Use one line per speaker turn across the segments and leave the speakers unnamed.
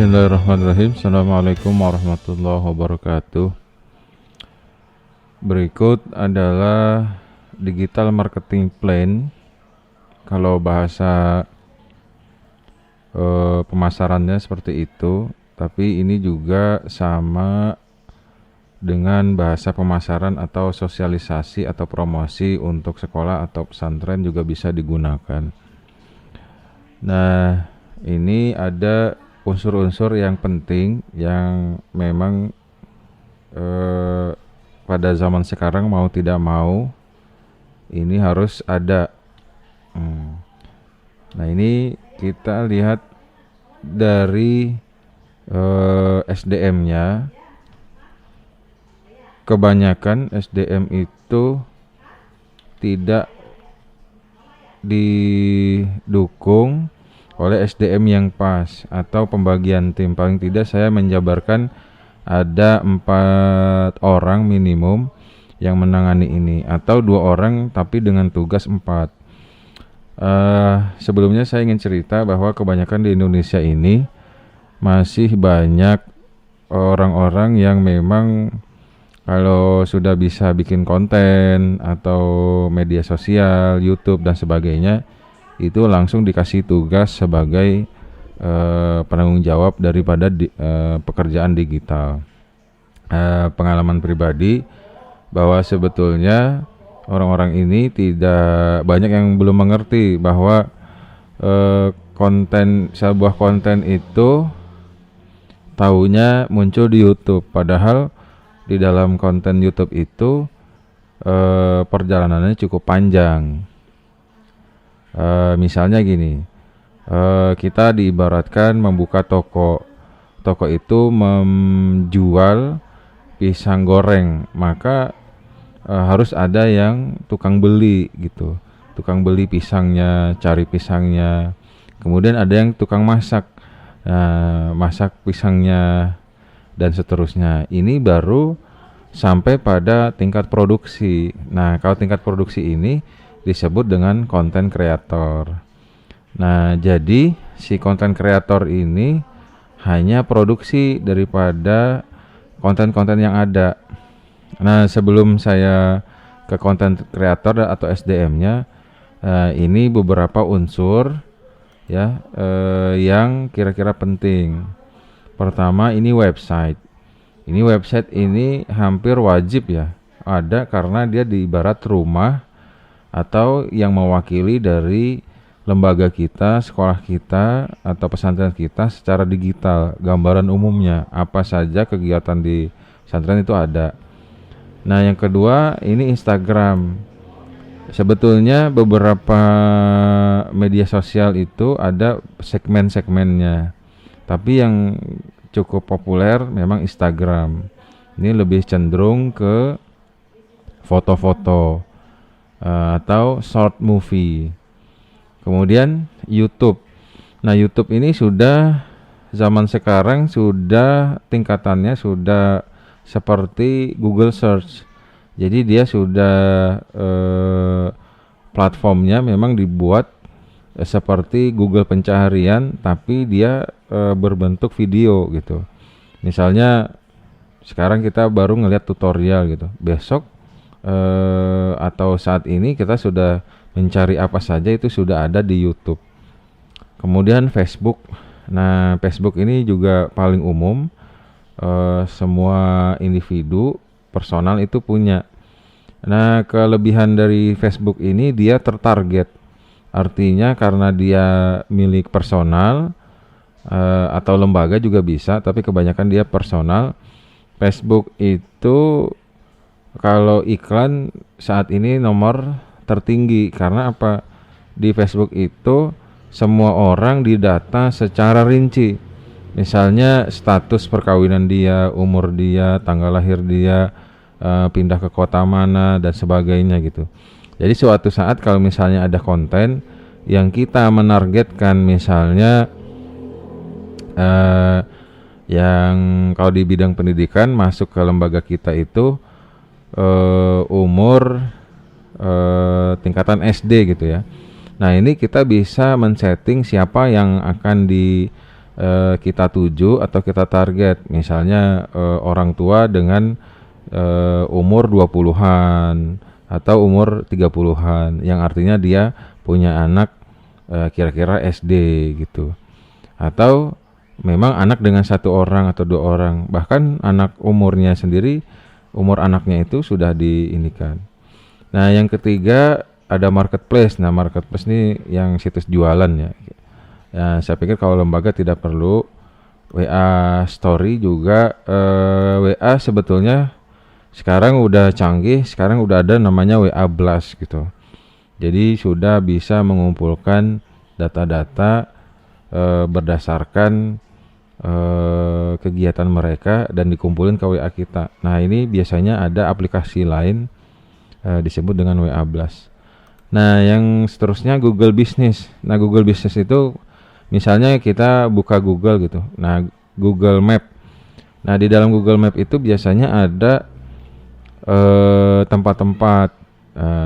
Bismillahirrahmanirrahim. Assalamualaikum warahmatullahi wabarakatuh. Berikut adalah digital marketing plan. Kalau bahasa pemasarannya seperti itu, tapi ini juga sama dengan bahasa pemasaran atau sosialisasi atau promosi untuk sekolah atau pesantren juga bisa digunakan. Nah, ini ada unsur-unsur yang penting yang memang pada zaman sekarang mau tidak mau ini harus ada. Nah, ini kita lihat dari SDM-nya. Kebanyakan SDM itu tidak didukung oleh SDM yang pas atau pembagian tim. Paling tidak saya menjabarkan ada 4 orang minimum yang menangani ini, atau 2 orang tapi dengan tugas 4. Sebelumnya saya ingin cerita bahwa kebanyakan di Indonesia ini masih banyak orang-orang yang memang kalau sudah bisa bikin konten atau media sosial, YouTube dan sebagainya, itu langsung dikasih tugas sebagai penanggung jawab daripada pekerjaan digital. Pengalaman pribadi bahwa sebetulnya orang-orang ini tidak banyak yang belum mengerti bahwa sebuah konten itu taunya muncul di YouTube, padahal di dalam konten YouTube itu perjalanannya cukup panjang. Misalnya gini, kita diibaratkan membuka toko. Toko itu menjual pisang goreng, maka harus ada yang tukang beli gitu. Tukang beli pisangnya, cari pisangnya. Kemudian ada yang tukang masak, masak pisangnya dan seterusnya. Ini baru sampai pada tingkat produksi. Nah, kalau tingkat produksi ini disebut dengan konten kreator. Nah, jadi si konten kreator ini hanya produksi daripada konten-konten yang ada. Nah, sebelum saya ke konten kreator atau SDM-nya, ini beberapa unsur ya yang kira-kira penting. Pertama, ini website. Ini website ini hampir wajib ya ada, karena dia diibarat rumah atau yang mewakili dari lembaga kita, sekolah kita, atau pesantren kita secara digital. Gambaran umumnya, apa saja kegiatan di pesantren itu ada. Nah, yang kedua, ini Instagram. Sebetulnya beberapa media sosial itu ada segmen-segmennya, tapi yang cukup populer memang Instagram. Ini lebih cenderung ke foto-foto atau short movie. Kemudian YouTube. Nah, YouTube ini sudah zaman sekarang sudah tingkatannya sudah seperti Google Search. Jadi dia sudah platformnya memang dibuat seperti Google pencaharian, tapi dia berbentuk video gitu. Misalnya sekarang kita baru ngelihat tutorial gitu. Besok atau saat ini kita sudah mencari apa saja itu sudah ada di YouTube. Kemudian Facebook. Nah, Facebook ini juga paling umum, semua individu personal itu punya. Nah, kelebihan dari Facebook ini dia tertarget. Artinya karena dia milik personal atau lembaga juga bisa, tapi kebanyakan dia personal. Facebook itu kalau iklan saat ini nomor tertinggi. Karena apa? Di Facebook itu semua orang didata secara rinci. Misalnya status perkawinan dia, umur dia, tanggal lahir dia, pindah ke kota mana dan sebagainya gitu. Jadi suatu saat kalau misalnya ada konten yang kita menargetkan, misalnya yang kalau di bidang pendidikan masuk ke lembaga kita itu umur tingkatan SD gitu ya. Nah, ini kita bisa men-setting siapa yang akan kita tuju atau kita target. Misalnya orang tua dengan umur 20-an atau umur 30-an, yang artinya dia punya anak kira-kira SD gitu. Atau memang anak dengan 1 orang atau 2 orang, bahkan anak umurnya sendiri, umur anaknya itu sudah diinikan. Nah, yang ketiga ada marketplace. Nah, marketplace ini yang situs jualan ya. Ya, saya pikir kalau lembaga tidak perlu WA story juga. WA sebetulnya sekarang udah canggih, sekarang udah ada namanya WA Blast gitu. Jadi sudah bisa mengumpulkan data-data berdasarkan kegiatan mereka dan dikumpulin ke WA kita. Nah, ini biasanya ada aplikasi lain disebut dengan WA Blast. Nah, yang seterusnya Google Business. Nah, Google Business itu misalnya kita buka Google gitu. Nah, Google Map. Nah, di dalam Google Map itu biasanya ada tempat-tempat.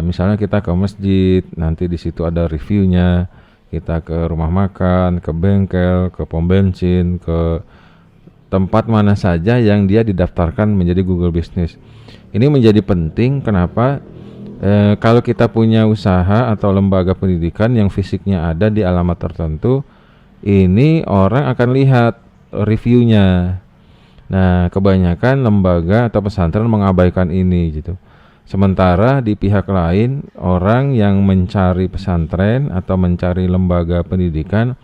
Misalnya kita ke masjid, nanti di situ ada reviewnya. Kita ke rumah makan, ke bengkel, ke pom bensin, ke tempat mana saja yang dia didaftarkan menjadi Google Business. Ini menjadi penting. Kenapa? Kalau kita punya usaha atau lembaga pendidikan yang fisiknya ada di alamat tertentu, ini orang akan lihat reviewnya. Nah, kebanyakan lembaga atau pesantren mengabaikan ini gitu. Sementara di pihak lain, orang yang mencari pesantren atau mencari lembaga pendidikan,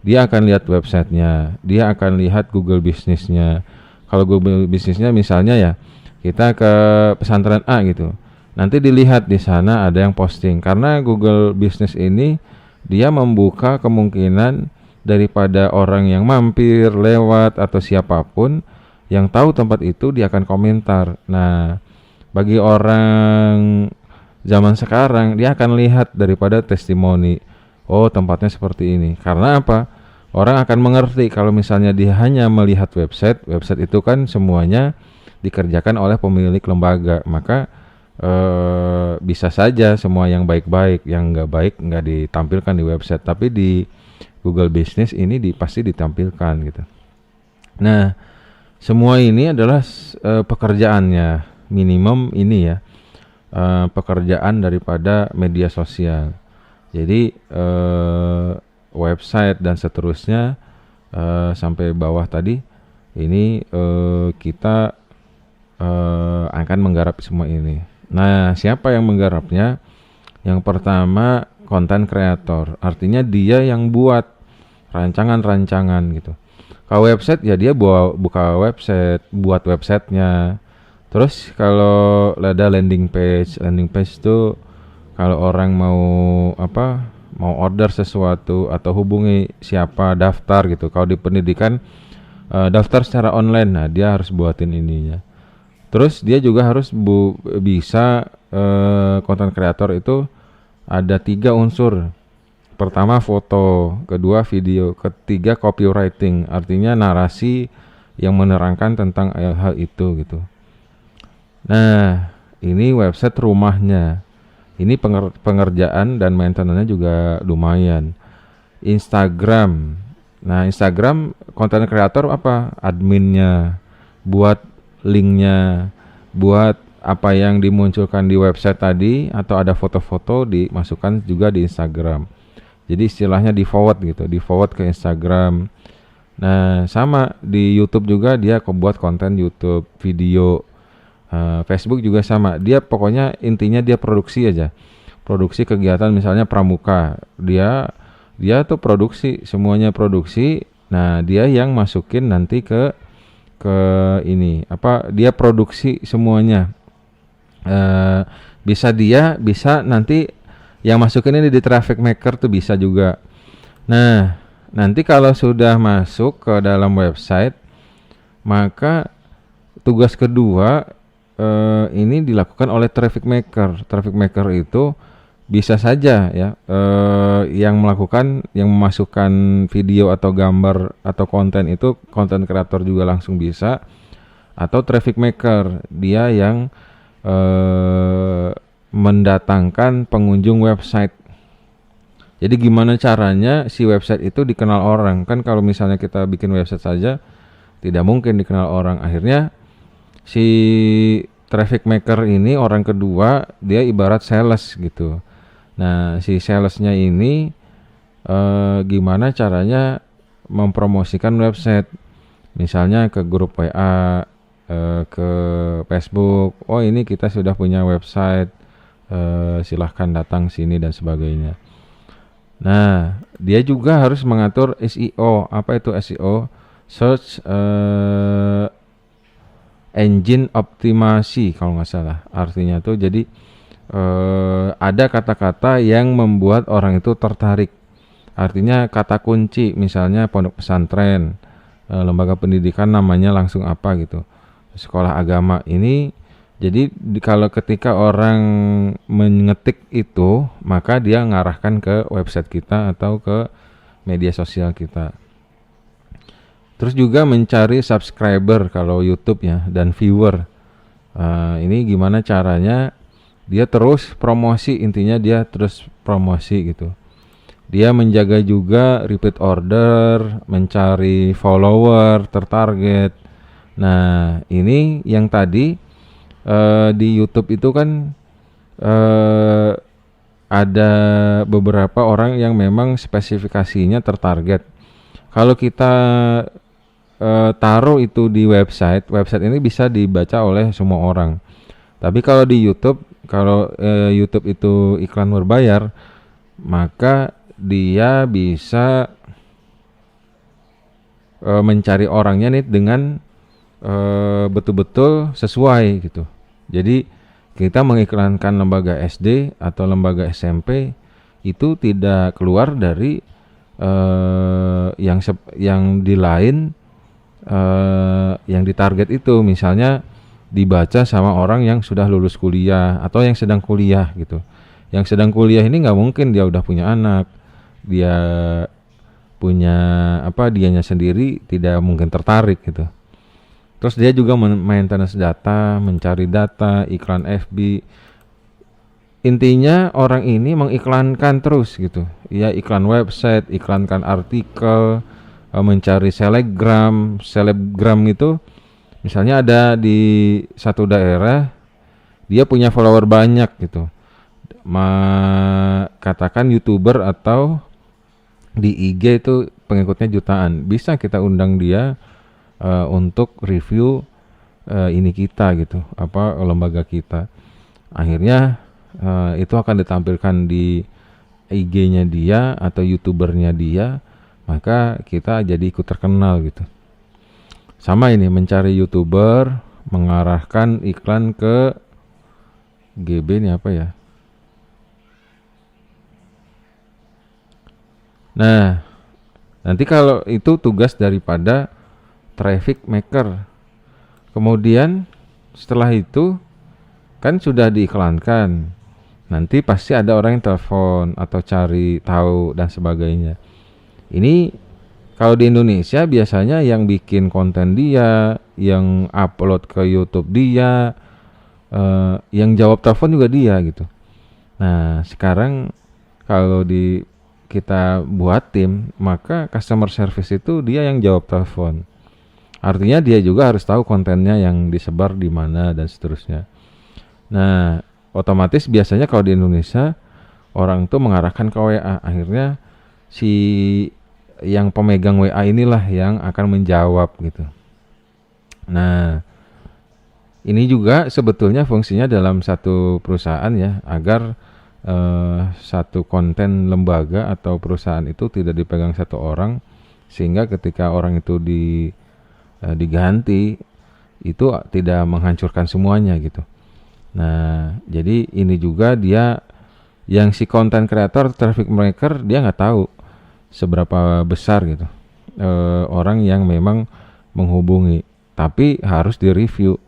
dia akan lihat websitenya, dia akan lihat Google Business-nya. Kalau Google Business-nya misalnya ya, kita ke pesantren A gitu, nanti dilihat di sana ada yang posting. Karena Google Business ini dia membuka kemungkinan daripada orang yang mampir, lewat, atau siapapun yang tahu tempat itu, dia akan komentar. Nah, bagi orang zaman sekarang, dia akan lihat daripada testimoni. Oh, tempatnya seperti ini. Karena apa? Orang akan mengerti kalau misalnya dia hanya melihat website itu kan semuanya dikerjakan oleh pemilik lembaga. Maka bisa saja semua yang baik-baik, yang nggak baik nggak ditampilkan di website. Tapi di Google Business ini pasti ditampilkan gitu. Nah, semua ini adalah pekerjaannya. Minimum ini ya, pekerjaan daripada media sosial. Jadi website dan seterusnya sampai bawah tadi ini kita akan menggarap semua ini. Nah, siapa yang menggarapnya? Yang pertama konten kreator, artinya dia yang buat rancangan-rancangan gitu. Kalau website ya dia buka website, buat websitenya. Terus kalau ada landing page itu kalau orang mau order sesuatu atau hubungi siapa, daftar gitu. Kalau di pendidikan daftar secara online, nah dia harus buatin ininya. Terus dia juga harus bisa content creator itu ada 3 unsur. Pertama foto, kedua video, ketiga copywriting, artinya narasi yang menerangkan tentang hal itu gitu. Nah, ini website rumahnya. Ini pengerjaan dan maintenance-nya juga lumayan. Instagram. Nah, Instagram content creator apa? Adminnya, buat linknya, buat apa yang dimunculkan di website tadi, atau ada foto-foto dimasukkan juga di Instagram. Jadi istilahnya di forward gitu, di forward ke Instagram. Nah, sama di YouTube juga dia buat konten YouTube, video. Facebook juga sama. Dia pokoknya intinya dia produksi aja. Produksi kegiatan misalnya pramuka. Dia tuh produksi, semuanya produksi. Nah, dia yang masukin nanti ke ini dia produksi semuanya. Bisa nanti yang masukin ini di traffic maker tuh bisa juga. Nah, nanti kalau sudah masuk ke dalam website, maka tugas kedua ini dilakukan oleh traffic maker. Traffic maker itu bisa saja ya yang memasukkan video atau gambar atau konten itu konten kreator juga langsung bisa, atau traffic maker dia yang mendatangkan pengunjung website. Jadi gimana caranya si website itu dikenal orang? Kan kalau misalnya kita bikin website saja tidak mungkin dikenal orang. Akhirnya si traffic maker ini orang kedua dia ibarat sales gitu. Nah, si salesnya ini gimana caranya mempromosikan website? Misalnya ke grup WA, ke Facebook. Oh, ini kita sudah punya website. Silahkan datang sini dan sebagainya. Nah, dia juga harus mengatur SEO. Apa itu SEO? Search Engine Optimasi kalau nggak salah. Artinya tuh jadi ada kata-kata yang membuat orang itu tertarik. Artinya kata kunci, misalnya pondok pesantren, lembaga pendidikan namanya langsung apa gitu, sekolah agama ini. Jadi kalau ketika orang mengetik itu, maka dia ngarahkan ke website kita atau ke media sosial kita. Terus juga mencari subscriber kalau YouTube ya, dan viewer. Ini gimana caranya? Dia terus promosi, intinya dia terus promosi gitu. Dia menjaga juga repeat order, mencari follower tertarget. Nah, ini yang tadi di YouTube itu kan ada beberapa orang yang memang spesifikasinya tertarget. Kalau kita taruh itu di website ini bisa dibaca oleh semua orang. Tapi kalau di YouTube, kalau YouTube itu iklan berbayar, maka dia bisa mencari orangnya nih dengan betul-betul sesuai gitu. Jadi kita mengiklankan lembaga SD atau lembaga SMP itu tidak keluar dari yang di lain yang ditarget itu, misalnya dibaca sama orang yang sudah lulus kuliah atau yang sedang kuliah gitu. Yang sedang kuliah ini nggak mungkin dia udah punya anak, dia punya dianya sendiri tidak mungkin tertarik gitu. Terus dia juga maintenance data, mencari data, iklan FB. Intinya orang ini mengiklankan terus gitu. Ya, iklan website, iklankan artikel, mencari selebgram itu. Misalnya ada di satu daerah, dia punya follower banyak gitu. Katakan YouTuber atau di IG itu pengikutnya jutaan. Bisa kita undang dia untuk review ini kita gitu, lembaga kita. Akhirnya itu akan ditampilkan di IG-nya dia atau YouTubernya dia, maka kita jadi ikut terkenal gitu. Sama ini mencari YouTuber, mengarahkan iklan ke GB ini apa ya? Nah, nanti kalau itu tugas daripada traffic maker. Kemudian setelah itu kan sudah diiklankan. Nanti pasti ada orang yang telepon atau cari tahu dan sebagainya. Ini kalau di Indonesia biasanya yang bikin konten dia, yang upload ke YouTube dia, yang jawab telepon juga dia gitu. Nah, sekarang kalau kita buat tim, maka customer service itu dia yang jawab telepon. Artinya dia juga harus tahu kontennya yang disebar di mana dan seterusnya. Nah, otomatis biasanya kalau di Indonesia orang tuh mengarahkan ke WA. Akhirnya si yang pemegang WA inilah yang akan menjawab gitu. Nah, ini juga sebetulnya fungsinya dalam satu perusahaan ya, agar satu konten lembaga atau perusahaan itu tidak dipegang satu orang, sehingga ketika orang itu diganti itu tidak menghancurkan semuanya gitu. Nah, jadi ini juga dia yang si konten kreator, traffic maker, dia nggak tahu seberapa besar gitu orang yang memang menghubungi, tapi harus direview.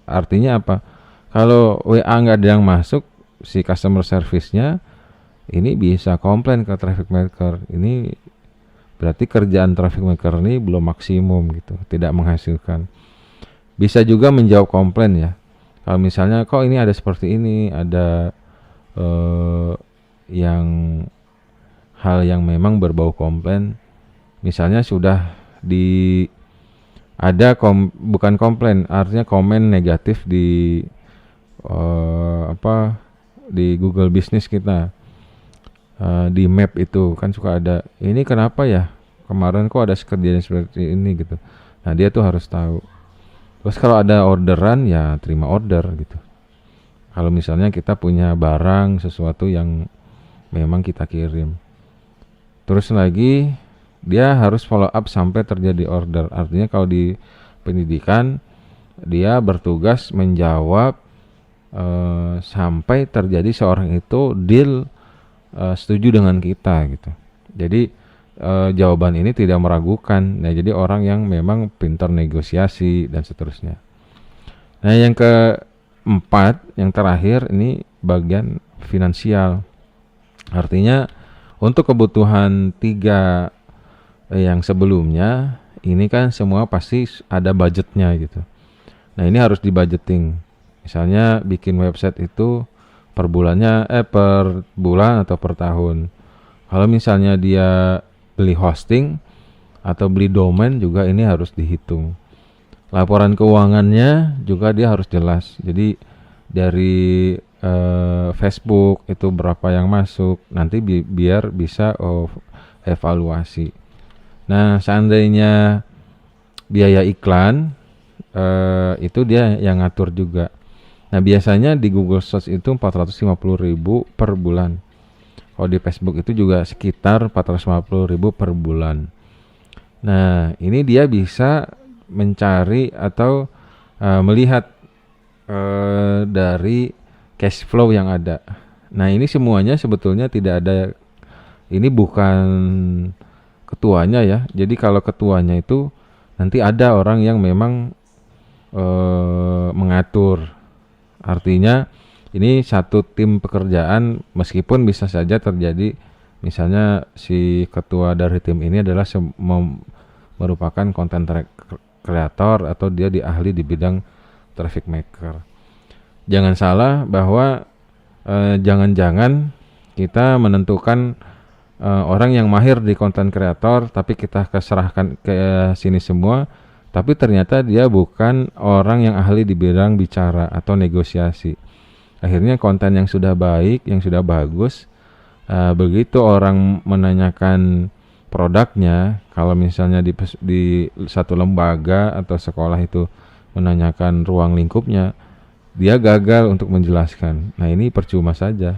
Artinya apa? Kalau WA nggak ada yang masuk, si customer service-nya ini bisa komplain ke traffic maker. Ini berarti kerjaan traffic maker ini belum maksimum gitu, tidak menghasilkan. Bisa juga menjawab komplain ya. Kalau misalnya kok ini ada seperti ini, ada yang hal yang memang berbau komplain, misalnya sudah di ada bukan komplain, artinya komen negatif di di Google Business kita, di map itu kan suka ada, ini kenapa ya kemarin kok ada kejadian seperti ini gitu. Nah dia tuh harus tahu. Terus kalau ada orderan ya terima order gitu. Kalau misalnya kita punya barang sesuatu yang memang kita kirim. Terus lagi dia harus follow up sampai terjadi order. Artinya kalau di pendidikan dia bertugas menjawab sampai terjadi seorang itu deal setuju dengan kita gitu. Jadi jawaban ini tidak meragukan. Nah, jadi orang yang memang pintar negosiasi dan seterusnya. Nah, yang keempat, yang terakhir ini bagian finansial. Artinya untuk kebutuhan tiga yang sebelumnya ini kan semua pasti ada budgetnya gitu. Nah, ini harus dibudgeting. Misalnya bikin website itu per bulannya per bulan atau per tahun. Kalau misalnya dia beli hosting atau beli domain juga ini harus dihitung. Laporan keuangannya juga dia harus jelas. Jadi dari Facebook itu berapa yang masuk, nanti biar bisa evaluasi. Nah, seandainya biaya iklan itu dia yang ngatur juga. Nah, biasanya di Google Search itu 450.000 per bulan. Kalau di Facebook itu juga sekitar 450.000 per bulan. Nah, ini dia bisa mencari atau melihat dari cash flow yang ada. Nah, ini semuanya sebetulnya tidak ada, ini bukan ketuanya ya. Jadi kalau ketuanya itu nanti ada orang yang memang mengatur. Artinya ini satu tim pekerjaan, meskipun bisa saja terjadi misalnya si ketua dari tim ini adalah merupakan content creator atau dia ahli di bidang traffic maker. Jangan salah bahwa jangan-jangan kita menentukan orang yang mahir di content creator tapi kita keserahkan ke sini semua, tapi ternyata dia bukan orang yang ahli di bidang bicara atau negosiasi. Akhirnya konten yang sudah baik, yang sudah bagus, begitu orang menanyakan produknya, kalau misalnya di satu lembaga atau sekolah itu menanyakan ruang lingkupnya, dia gagal untuk menjelaskan. Nah, ini percuma saja.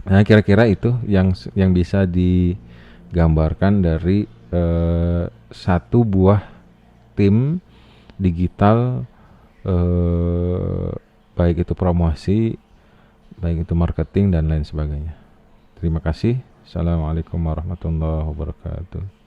Nah, kira-kira itu yang bisa digambarkan dari satu buah tim digital, baik itu promosi, baik itu marketing dan lain sebagainya. Terima kasih. Assalamualaikum warahmatullahi wabarakatuh.